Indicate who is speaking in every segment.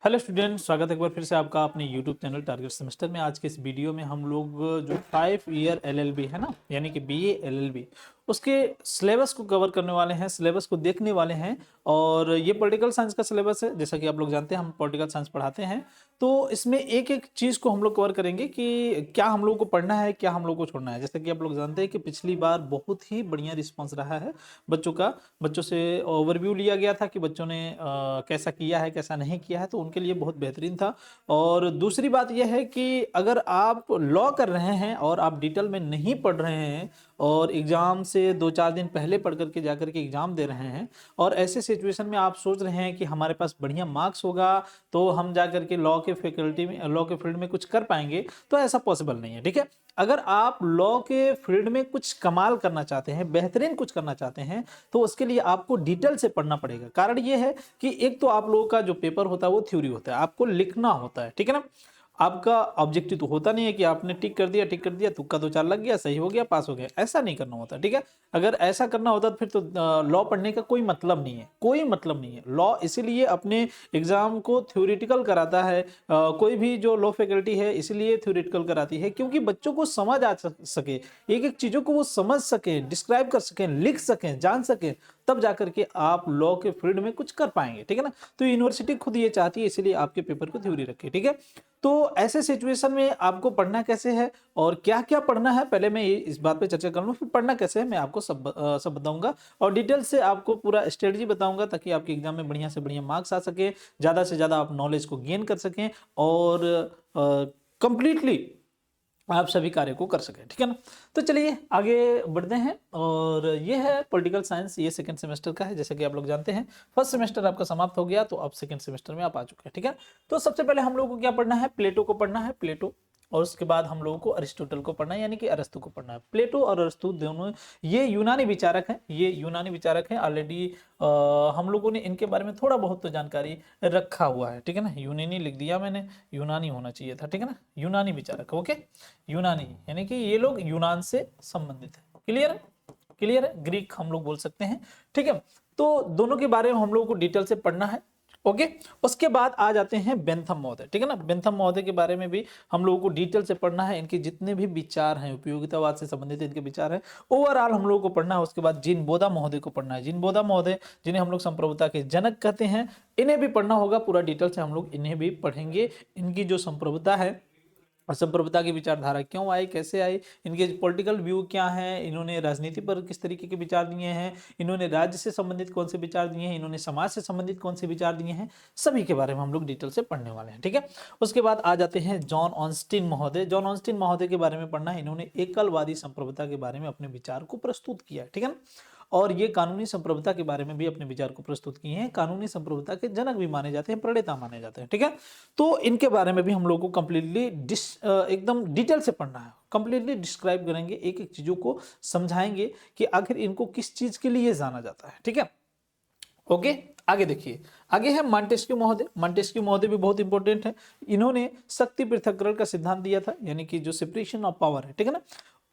Speaker 1: Hello student, स्वागत है एक बार फिर से आपका अपने यूट्यूब चैनल टारगेट सेमेस्टर में। आज के इस वीडियो में हम लोग जो 5 ईयर एलएलबी है ना, यानी कि बीए एलएलबी, उसके सिलेबस को कवर करने वाले हैं, सिलेबस को देखने वाले हैं। और ये पॉलिटिकल साइंस का सिलेबस है, जैसा कि आप लोग जानते हैं हम पॉलिटिकल साइंस पढ़ाते हैं। तो इसमें एक एक चीज़ को हम लोग कवर करेंगे कि क्या हम लोग को पढ़ना है, क्या हम लोग को छोड़ना है। जैसा कि आप लोग जानते हैं कि पिछली बार बहुत ही बढ़िया रिस्पॉन्स रहा है बच्चों का। बच्चों से ओवरव्यू लिया गया था कि बच्चों ने कैसा किया है, कैसा नहीं किया है, तो उनके लिए बहुत बेहतरीन था। और दूसरी बात यह है कि अगर आप लॉ कर रहे हैं और आप डिटेल में नहीं पढ़ रहे हैं और एग्ज़ाम से 2-4 दिन पहले पढ़ करके जाकर के एग्ज़ाम दे रहे हैं, और ऐसे सिचुएशन में आप सोच रहे हैं कि हमारे पास बढ़िया मार्क्स होगा तो हम जाकर के लॉ के फैकल्टी में, लॉ के फील्ड में कुछ कर पाएंगे, तो ऐसा पॉसिबल नहीं है। ठीक है, अगर आप लॉ के फील्ड में कुछ कमाल करना चाहते हैं, बेहतरीन कुछ करना चाहते हैं, तो उसके लिए आपको डिटेल से पढ़ना पड़ेगा। कारण ये है कि एक तो आप लोगों का जो पेपर होता है वो थ्योरी होता है, आपको लिखना होता है। ठीक है ना, आपका ऑब्जेक्टिव तो होता नहीं है कि आपने टिक कर दिया, तुक्का 2-4 लग गया, सही हो गया, पास हो गया, ऐसा नहीं करना होता। ठीक है, अगर ऐसा करना होता तो फिर तो लॉ पढ़ने का कोई मतलब नहीं है, कोई मतलब नहीं है। लॉ इसीलिए अपने एग्जाम को थ्योरेटिकल कराता है, कोई भी जो लॉ फैकल्टी है इसलिए थ्योरेटिकल कराती है, क्योंकि बच्चों को समझ आ सके, एक एक चीजों को वो समझ सके, डिस्क्राइब कर सकें, लिख सकें, जान सकें, तब जाकर के आप लॉ के फील्ड में कुछ कर पाएंगे। ठीक है ना, तो यूनिवर्सिटी खुद ये चाहती है, इसीलिए आपके पेपर को थ्योरी रखे। ठीक है, तो ऐसे सिचुएशन में आपको पढ़ना कैसे है और क्या क्या पढ़ना है, पहले मैं इस बात पे चर्चा कर लूं, फिर पढ़ना कैसे है मैं आपको सब बताऊंगा और डिटेल से आपको पूरा स्ट्रेटजी बताऊंगा, ताकि आपके एग्जाम में बढ़िया से बढ़िया मार्क्स आ सके, ज़्यादा से ज़्यादा आप नॉलेज को गेन कर सकें और कंप्लीटली आप सभी कार्य को कर सकें। ठीक है ना, तो चलिए आगे बढ़ते हैं। और ये है पॉलिटिकल साइंस, ये सेकंड सेमेस्टर का है। जैसे कि आप लोग जानते हैं फर्स्ट सेमेस्टर आपका समाप्त हो गया, तो अब सेकंड सेमेस्टर में आप आ चुके हैं। ठीक है, तो सबसे पहले हम लोगों को क्या पढ़ना है, प्लेटो को पढ़ना है, प्लेटो। और उसके बाद हम लोगों को अरिस्टोटल को पढ़ना है, यानी कि अरस्तु को पढ़ना है। प्लेटो और अरस्तु दोनों ये यूनानी विचारक हैं, ये यूनानी विचारक हैं। ऑलरेडी हम लोगों ने इनके बारे में थोड़ा बहुत तो जानकारी रखा हुआ है। ठीक है ना, यूनानी लिख दिया मैंने, यूनानी होना चाहिए था। ठीक है ना, यूनानी विचारक, ओके, यूनानी, यानी कि ये लोग यूनान से संबंधित है। क्लियर है, क्लियर है, ग्रीक हम लोग बोल सकते हैं। ठीक है, तो दोनों के बारे में हम लोगों को डिटेल से पढ़ना है। ओके, उसके बाद आ जाते हैं बेंथम महोदय। ठीक है ना, बेंथम महोदय के बारे में भी हम लोगों को डिटेल से पढ़ना है। इनके जितने भी विचार हैं, उपयोगितावाद से संबंधित इनके विचार हैं, ओवरऑल हम लोगों को पढ़ना है। उसके बाद जिन बोधा महोदय को पढ़ना है, जिन बोधा महोदय जिन्हें हम लोग संप्रभुता के जनक कहते हैं, इन्हें भी पढ़ना होगा। पूरा डिटेल से हम लोग इन्हें भी पढ़ेंगे। इनकी जो संप्रभुता है, संप्रभुता की विचारधारा क्यों आई, कैसे आई, इनके पॉलिटिकल व्यू क्या हैं, इन्होंने राजनीति पर किस तरीके के विचार दिए हैं, इन्होंने राज्य से संबंधित कौन से विचार दिए हैं, इन्होंने समाज से संबंधित कौन से विचार दिए हैं, सभी के बारे में हम लोग डिटेल से पढ़ने वाले हैं। ठीक है, उसके बाद आ जाते हैं जॉन ऑस्टिन महोदय। जॉन ऑस्टिन महोदय के बारे में पढ़ना है। इन्होंने एकलवादी संप्रभुता के बारे में अपने विचार को प्रस्तुत किया है। ठीक है ना, और ये कानूनी संप्रभुता के बारे में भी अपने विचार को प्रस्तुत किए हैं। कानूनी संप्रभुता के जनक भी माने जाते हैं, प्रणेता माने जाते हैं। ठीक है, तो इनके बारे में भी हम लोग को कंप्लीटली एकदम डिटेल से पढ़ना है, कंप्लीटली डिस्क्राइब करेंगे, एक एक चीजों को समझाएंगे कि आखिर इनको किस चीज के लिए जाना जाता है। ठीक है, ओके, आगे देखिए, आगे है मॉन्टेस्क्यू महोदय। मॉन्टेस्क्यू महोदय भी बहुत इंपॉर्टेंट है। इन्होंने शक्ति पृथक्करण का सिद्धांत दिया था, यानी कि जो सेपरेशन ऑफ पावर है, ठीक है ना,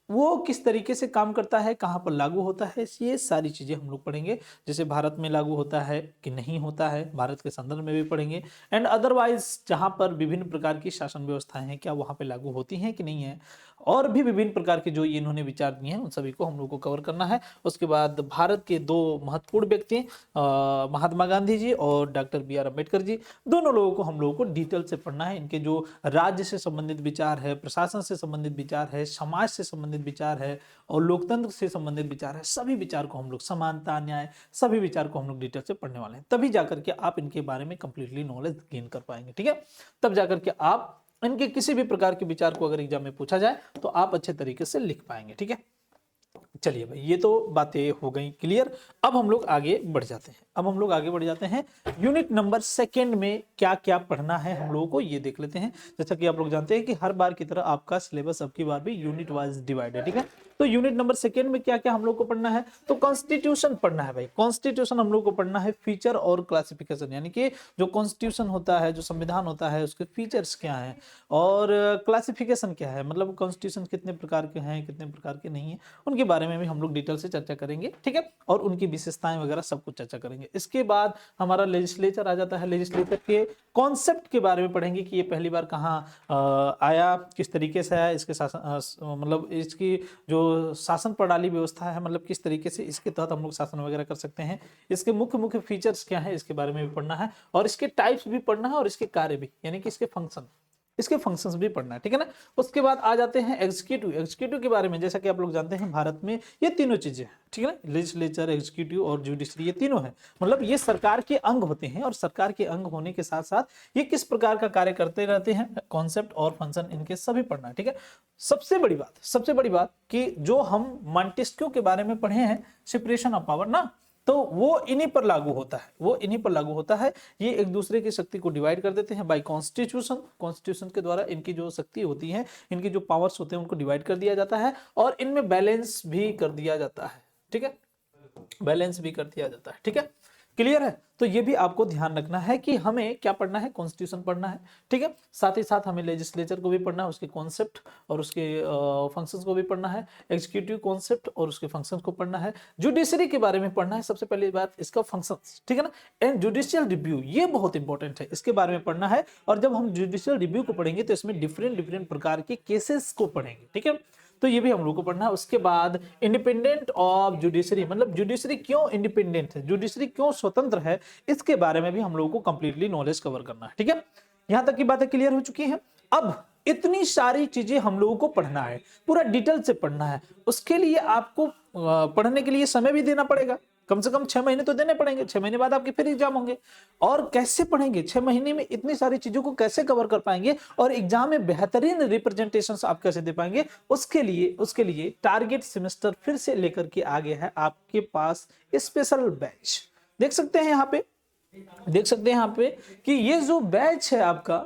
Speaker 1: वो किस तरीके से काम करता है, कहाँ पर लागू होता है, ये सारी चीजें हम लोग पढ़ेंगे। जैसे भारत में लागू होता है कि नहीं होता है, भारत के संदर्भ में भी पढ़ेंगे। एंड अदरवाइज जहाँ पर विभिन्न प्रकार की शासन व्यवस्थाएं हैं, क्या वहाँ पे लागू होती हैं कि नहीं है, और भी विभिन्न प्रकार के जो ये इन्होंने विचार दिए हैं, उन सभी को हम लोग को कवर करना है। उसके बाद भारत के दो महत्वपूर्ण व्यक्ति, महात्मा गांधी जी और doctor B are Ambedkar ji, दोनों लोगों को हम लोगों को डिटेल से पढ़ना है। इनके जो राज्य से संबंधित विचार है, प्रशासन से संबंधित विचार है, समाज से संबंधित विचार है और लोकतंत्र से संबंधित विचार है, सभी विचार को हम लोग, समानता, न्याय, सभी विचार को हम लोग डिटेल से पढ़ने वाले हैं। तभी जाकर के आप इनके बारे में कंप्लीटली नॉलेज गेन कर पाएंगे। ठीक है, तब जाकर के आप इनके किसी भी प्रकार के विचार को अगर एग्जाम में पूछा जाए तो आप अच्छे तरीके से लिख पाएंगे। ठीक है, चलिए भाई, ये तो बातें हो गई क्लियर। अब हम लोग आगे बढ़ जाते हैं, अब हम लोग आगे बढ़ जाते हैं यूनिट नंबर सेकंड में क्या क्या पढ़ना है हम लोगों को, ये देख लेते हैं। जैसा कि आप लोग जानते हैं कि हर बार की तरह आपका सिलेबस अब की बार भी यूनिट वाइज डिवाइड है। ठीक है, तो यूनिट नंबर सेकेंड में क्या क्या हम लोग को पढ़ना है, तो कॉन्स्टिट्यूशन पढ़ना है भाई। कॉन्स्टिट्यूशन हम लोग को पढ़ना है, फीचर और क्लासिफिकेशन, यानी कि जो कॉन्स्टिट्यूशन होता है, जो संविधान होता है, उसके फीचर्स क्या हैं और क्लासिफिकेशन क्या है, मतलब कॉन्स्टिट्यूशन कितने प्रकार के हैं, कितने प्रकार के नहीं है, उनके बारे में भी हम लोग डिटेल से चर्चा करेंगे, ठीक है, और उनकी विशेषताएं वगैरह सब कुछ चर्चा करेंगे। इसके बाद हमारा लेजिस्लेचर आ जाता है। लेजिस्लेचर के कॉन्सेप्ट के बारे में पढ़ेंगे कि ये पहली बार कहाँ आया, किस तरीके से आया, इसके शासन मतलब इसकी जो शासन प्रणाली व्यवस्था है, मतलब किस तरीके से इसके तहत हम लोग शासन वगैरह कर सकते हैं, इसके मुख्य मुख्य फीचर्स क्या है, इसके बारे में भी पढ़ना है, और इसके टाइप्स भी पढ़ना है, और इसके कार्य भी, यानी कि इसके फंक्शंस भी पढ़ना है, ठीक है ना। उसके बाद आ जाते हैं एग्जीक्यूटिव के बारे में। जैसा कि आप लोग जानते हैं भारत में ये तीनों चीजें हैं, ठीक है ना, लेजिस्लेचर, एग्जीक्यूटिव और जुडिशरी, ये तीनों हैं, मतलब ये सरकार के अंग होते हैं, और सरकार के अंग होने के साथ साथ ये किस प्रकार का कार्य करते रहते हैं, कॉन्सेप्ट और फंक्शन इनके सभी पढ़ना है, ठीक है। सबसे बड़ी बात कि जो हम मॉन्टेस्क्यू के बारे में पढ़े हैं, सेपरेशन ऑफ पावर ना, तो वो इन्हीं पर लागू होता है, ये एक दूसरे की शक्ति को डिवाइड कर देते हैं बाय कॉन्स्टिट्यूशन के द्वारा इनकी जो शक्ति होती है, इनकी जो पावर्स होते हैं, उनको डिवाइड कर दिया जाता है, और इनमें बैलेंस भी कर दिया जाता है, ठीक है, ठीक है, क्लियर है। तो ये भी आपको ध्यान रखना है कि हमें क्या पढ़ना है, कॉन्स्टिट्यूशन पढ़ना है, ठीक है, साथ ही साथ हमें लेजिस्लेचर को भी पढ़ना है, उसके कॉन्सेप्ट और उसके फंक्शंस को भी पढ़ना है, एग्जीक्यूटिव कॉन्सेप्ट और उसके फंक्शंस को पढ़ना है, जुडिशरी के बारे में पढ़ना है, सबसे पहली बात इसका फंक्शंस, ठीक है ना, एंड जुडिशियल रिव्यू, ये बहुत इंपॉर्टेंट है, इसके बारे में पढ़ना है। और जब हम जुडिशियल रिव्यू को पढ़ेंगे तो इसमें डिफरेंट प्रकार के केसेस को पढ़ेंगे, ठीक है, तो ये भी हम लोग को पढ़ना है। उसके बाद इंडिपेंडेंट ऑफ जुडिशरी, मतलब जुडिशरी क्यों इंडिपेंडेंट है, जुडिशरी क्यों स्वतंत्र है, इसके बारे में भी हम लोगों को कंप्लीटली नॉलेज कवर करना है, ठीक है। यहां तक की बातें क्लियर हो चुकी हैं। अब इतनी सारी चीजें हम लोगों को पढ़ना है, पूरा डिटेल से पढ़ना है, उसके लिए आपको पढ़ने के लिए समय भी देना पड़ेगा, कम से कम 6 महीने तो देने पड़ेंगे, 6 महीने बाद आपके फिर एग्जाम होंगे। और कैसे पढ़ेंगे, 6 महीने में इतनी सारी चीजों को कैसे कवर कर पाएंगे, और एग्जाम में बेहतरीन रिप्रेजेंटेशन आप कैसे दे पाएंगे, उसके लिए टारगेट सेमेस्टर फिर से लेकर के आ गया है आपके पास स्पेशल बैच। देख सकते हैं यहाँ पे कि ये जो बैच है आपका,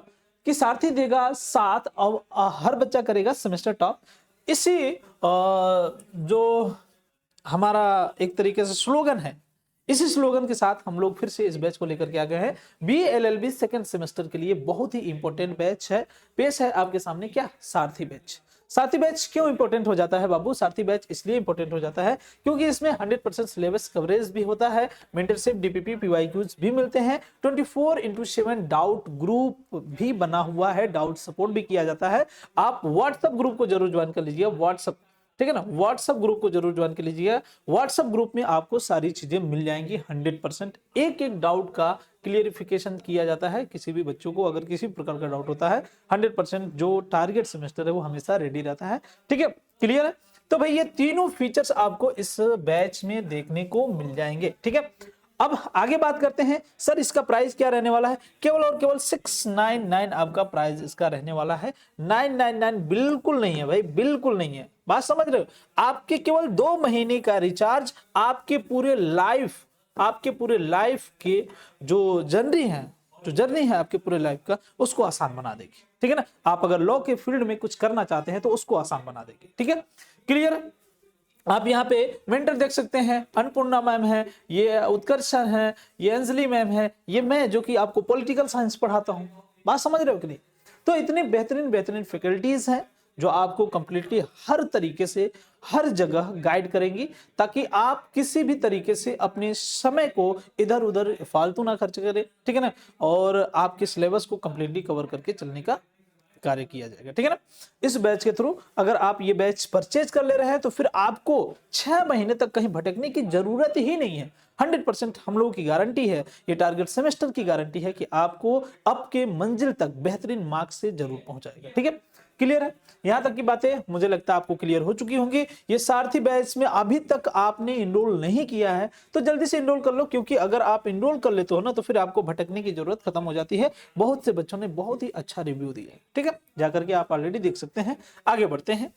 Speaker 1: कि सारथी देगा साथ, और हर बच्चा करेगा सेमेस्टर टॉप। इसी जो हमारा एक तरीके से स्लोगन है, इसी स्लोगन के साथ हम लोग फिर से इस बैच को लेकर के आ गए हैं। BA-LLB सेकंड सेमेस्टर के लिए बहुत ही इंपॉर्टेंट बैच है, पेश है आपके सामने क्या, सारथी बैच। सारथी बैच क्यों इंपॉर्टेंट हो जाता है बाबू, सारथी बैच इसलिए इंपॉर्टेंट हो जाता है क्योंकि इसमें 100% सिलेबस कवरेज भी होता है, मेंटरशिप, DPP, PYQs भी मिलते हैं, 24/7 डाउट ग्रुप भी बना हुआ है, डाउट सपोर्ट भी किया जाता है। आप व्हाट्सएप ग्रुप को जरूर ज्वाइन कर लीजिए, व्हाट्सएप, ठीक है ना, व्हाट्सएप ग्रुप को जरूर ज्वाइन कर लीजिए। व्हाट्सएप ग्रुप में आपको सारी चीजें मिल जाएंगी 100%, एक डाउट का क्लियरिफिकेशन किया जाता है। किसी भी बच्चों को अगर किसी प्रकार का डाउट होता है, 100% जो टारगेट सेमेस्टर है वो हमेशा रेडी रहता है, ठीक है, क्लियर है। तो भाई ये तीनों फीचर्स आपको इस बैच में देखने को मिल जाएंगे, ठीक है। अब आगे बात करते हैं, सर इसका प्राइस क्या रहने वाला है, केवल और केवल 699 आपका प्राइस इसका रहने वाला है। 999 बिल्कुल नहीं है भाई, बिल्कुल नहीं है, बात समझ रहे हो। आपके केवल 2 महीने का रिचार्ज आपके पूरे लाइफ के जो जर्नी है आपके पूरे लाइफ का, उसको आसान बना देगी, ठीक है ना। आप अगर लॉ के फील्ड में कुछ करना चाहते हैं तो उसको आसान बना देगी, ठीक है, क्लियर है। आप यहाँ पे मेंटर देख सकते हैं, अन्नपूर्णा मैम है, ये उत्कर्ष सर है, ये अंजलि मैम है, ये मैं जो कि आपको पॉलिटिकल साइंस पढ़ाता हूँ, बात समझ रहे हो कि नहीं। तो इतने बेहतरीन फैकल्टीज हैं जो आपको कंप्लीटली हर तरीके से हर जगह गाइड करेंगी, ताकि आप किसी भी तरीके से अपने समय को इधर उधर फालतू ना खर्च करें, ठीक है ना, और आपके सिलेबस को कंप्लीटली कवर करके चलने का कार्य किया जाएगा, ठीक है ना। इस बैच के थ्रू अगर आप ये बैच परचेज कर ले रहे हैं तो फिर आपको 6 महीने तक कहीं भटकने की जरूरत ही नहीं है। 100% हम लोगों की गारंटी है, ये टारगेट सेमेस्टर की गारंटी है कि आपको आपके मंजिल तक बेहतरीन मार्क्स से जरूर पहुंचाएगा, ठीक है, क्लियर है। यहां तक की बातें मुझे लगता है आपको क्लियर हो चुकी होंगी। ये सारथी बैच में अभी तक आपने इनरोल नहीं किया है तो जल्दी से इनरोल कर लो, क्योंकि अगर आप इनरोल कर लेते हो ना तो फिर आपको भटकने की जरूरत खत्म हो जाती है। बहुत से बच्चों ने बहुत ही अच्छा रिव्यू दिया है, ठीक है, जाकर के आप ऑलरेडी देख सकते हैं। आगे बढ़ते हैं,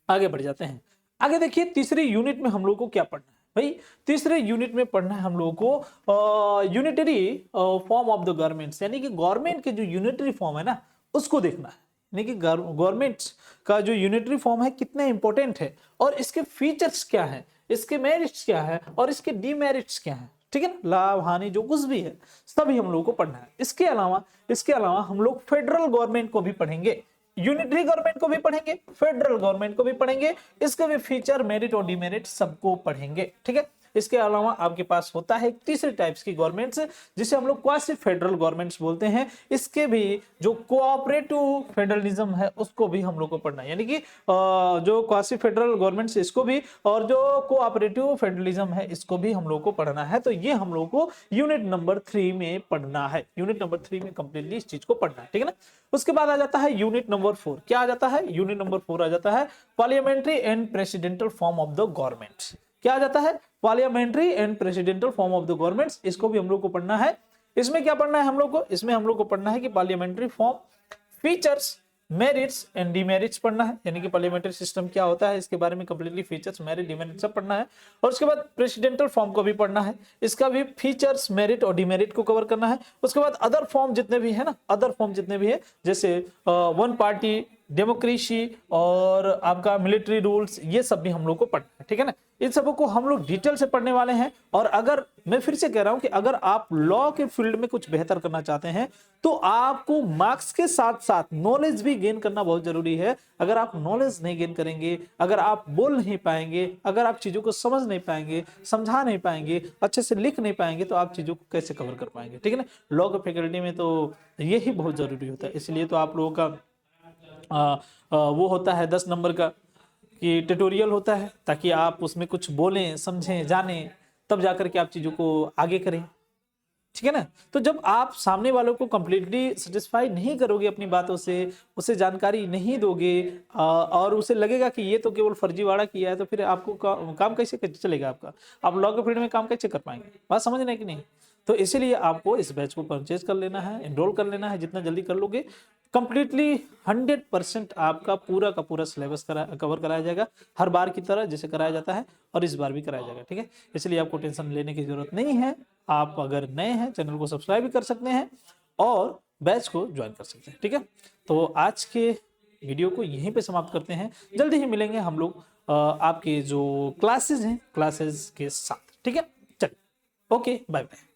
Speaker 1: आगे बढ़ जाते हैं। आगे देखिए तीसरे यूनिट में हम लोग को क्या पढ़ना है भाई। तीसरे यूनिट में पढ़ना है हम लोगों को unitary form of the governments, यानी कि गवर्नमेंट के जो यूनिटरी फॉर्म है ना उसको देखना है। यानी कि गवर्नमेंट्स का जो यूनिटरी फॉर्म है कितना इंपॉर्टेंट है और इसके फीचर्स क्या है, इसके मेरिट्स क्या है और इसके डीमेरिट्स क्या है, ठीक है ना, लाभ हानि जो कुछ भी है सभी हम लोग को पढ़ना है। इसके अलावा हम लोग फेडरल गवर्नमेंट को भी पढ़ेंगे, यूनिटरी गवर्नमेंट को भी पढ़ेंगे, फेडरल गवर्नमेंट को भी पढ़ेंगे, इसके भी फीचर मेरिट और डीमेरिट सबको पढ़ेंगे, ठीक है। इसके अलावा आपके पास होता है तीसरे टाइप्स की गवर्नमेंट्स जिसे हम लोग क्वासी फेडरल गवर्नमेंट्स बोलते हैं। इसके भी जो कोऑपरेटिव फेडरलिज्म है उसको भी हम लोग को पढ़ना है, यानी कि जो क्वासी फेडरल गवर्नमेंट्स इसको भी और जो कोऑपरेटिव फेडरलिज्म है इसको भी हम लोग को पढ़ना है। तो ये हम लोग को यूनिट नंबर 3 में पढ़ना है, यूनिट नंबर 3 में कंप्लीटली इस चीज को पढ़ना है, ठीक है ना। उसके बाद आ जाता है यूनिट नंबर 4। क्या आ जाता है? यूनिट नंबर 4 आ जाता है parliamentary and presidential form of the government. क्या आ जाता है? Parliamentary and presidential form of the governments. इसको भी हम लोग को पढ़ना है। इसमें क्या पढ़ना है हम लोग को? इसमें हम लोग को पढ़ना है कि parliamentary form, features, merits and demerits पढ़ना है, यानी कि पार्लियामेंट्री सिस्टम क्या होता है इसके बारे में कंप्लीटली फीचर्स, मेरिट, डिमेरिट सब पढ़ना है। और उसके बाद प्रेसिडेंशियल फॉर्म को भी पढ़ना है, इसका भी फीचर्स, मेरिट और डिमेरिट को कवर करना है। उसके बाद अदर फॉर्म जितने भी है ना, अदर फॉर्म जितने भी है जैसे वन पार्टी डेमोक्रेसी और आपका मिलिट्री रूल्स, ये सब भी हम लोग को पढ़ना है, ठीक है ना। इन सबों को हम लोग डिटेल से पढ़ने वाले हैं। और अगर मैं फिर से कह रहा हूं कि अगर आप लॉ के फील्ड में कुछ बेहतर करना चाहते हैं तो आपको मार्क्स के साथ साथ नॉलेज भी गेन करना बहुत जरूरी है। अगर आप नॉलेज नहीं गेन करेंगे, अगर आप बोल नहीं पाएंगे, अगर आप चीजों को समझ नहीं पाएंगे, समझा नहीं पाएंगे, अच्छे से लिख नहीं पाएंगे तो आप चीजों को कैसे कवर कर पाएंगे, ठीक है ना। लॉ के फैकल्टी में तो यही बहुत जरूरी होता है। इसलिए तो आप लोगों का वो होता है 10 नंबर का कि ट्यूटोरियल होता है, ताकि आप उसमें कुछ बोलें, समझें, जानें, तब जाकर के आप चीजों को आगे करें, ठीक है ना। तो जब आप सामने वालों को कंप्लीटली सेटिस्फाई नहीं करोगे अपनी बातों से, उसे जानकारी नहीं दोगे और उसे लगेगा कि ये तो केवल फर्जीवाड़ा किया है, तो फिर आपको काम कैसे चलेगा आपका, आप लॉ के फील्ड में काम कैसे कर पाएंगे, बात समझ रहे हैं कि नहीं। तो इसीलिए आपको इस बैच को परचेज कर लेना है, एनरोल कर लेना है। जितना जल्दी कर लोगे कंप्लीटली 100% आपका पूरा का पूरा सिलेबस कवर कराया जाएगा, हर बार की तरह जैसे कराया जाता है और इस बार भी कराया जाएगा, ठीक है। इसलिए आपको टेंशन लेने की जरूरत नहीं है। आप अगर नए हैं चैनल को सब्सक्राइब भी कर सकते हैं और बैच को ज्वाइन कर सकते हैं, ठीक है। तो आज के वीडियो को यहीं पे समाप्त करते हैं। जल्दी ही मिलेंगे हम लोग आपके जो क्लासेस हैं क्लासेस के साथ, ठीक है। चलिए, ओके, बाय बाय।